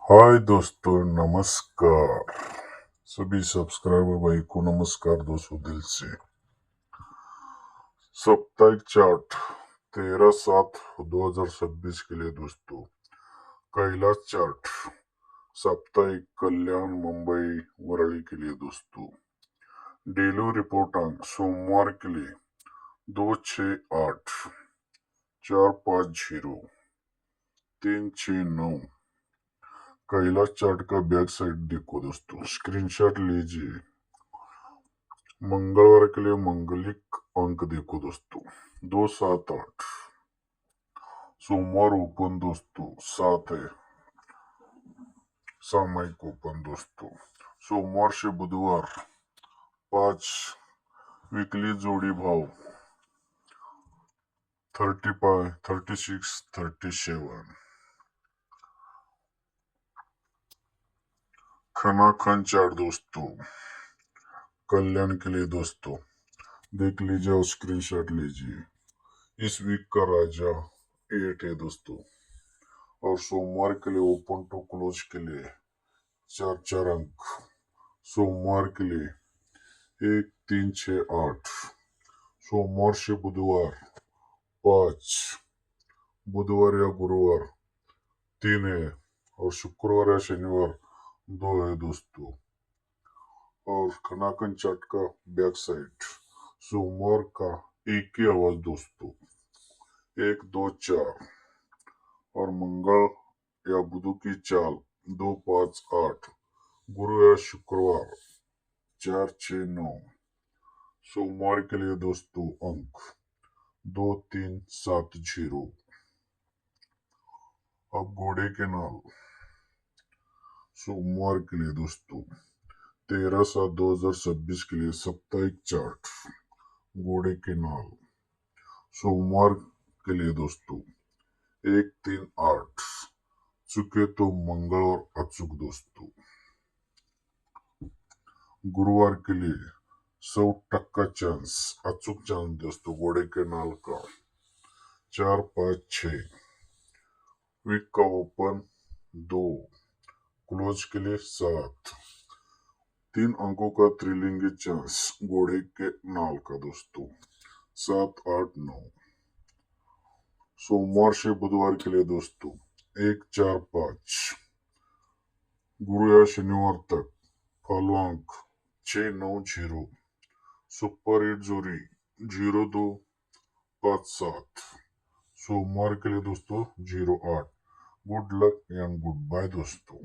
हाय दोस्तों, नमस्कार। सभी सब्सक्राइबर भाई को नमस्कार दोस्तों, दिल से। साप्ताहिक चार्ट 13/7/2026 के लिए दोस्तों। कैलाश चार्ट साप्ताहिक कल्याण मुंबई वरळी के लिए दोस्तों। डेली रिपोर्ट अंक सोमवार के लिए 268 450 369। कैलाश चार्ट का बैक साइड देखो दोस्तों, स्क्रीनशॉट लीजिए। मंगलवार के लिए मंगलिक अंक देखो दोस्तों, 278। सोमवार ओपन दोस्तों 7 है, सामयिक ओपन दोस्तों। सोमवार से बुधवार 5 वीकली जोड़ी भाव 35 36 37। खनाखन चार्ट दोस्तों कल्याण के लिए दोस्तों, देख लीजिए और स्क्रीनशॉट लीजिए। इस वीक का राजा 8 है दोस्तों, और सोमवार के लिए ओपन टू क्लोज के लिए 4 अंक। सोमवार के लिए 1 3 6 8। सोमवार से बुधवार 5, बुधवार या गुरुवार 3 है, और शुक्रवार या शनिवार 2 है दोस्तों। और खनाकन चार्ट का बैक साइड सोमवार का एक ही आवाज दोस्तों, 1 2 4। और मंगल या बुध की चाल 2 5 8। गुरु या शुक्रवार 4 6 9। सोमवार के लिए दोस्तों अंक 2 3 7 0। अब घोड़े के नाल सोमवार के लिए दोस्तों 13/7/2026 के लिए साप्ताहिक चार्ट घोड़े के नाल सोमवार के लिए दोस्तों 1 3 8। चुके तो मंगल और अचूक दोस्तों। गुरुवार के लिए 100% चांस, अचूक चांस दोस्तों घोड़े के नाल का 4 5 6। वीक का ओपन 2, क्लोज के लिए 7। 3 अंकों का त्रिलिंगी चांस घोड़े के नाल का दोस्तों 7 8 9। सोमवार से बुधवार के लिए दोस्तों 1 4 5। गुरु या शनिवार तक फॉलो अंक 6 9 0। सुपर हिट जोड़ी 0 2 5 7। सोमवार के लिए दोस्तों 0 8। Good luck and goodbye दोस्तों।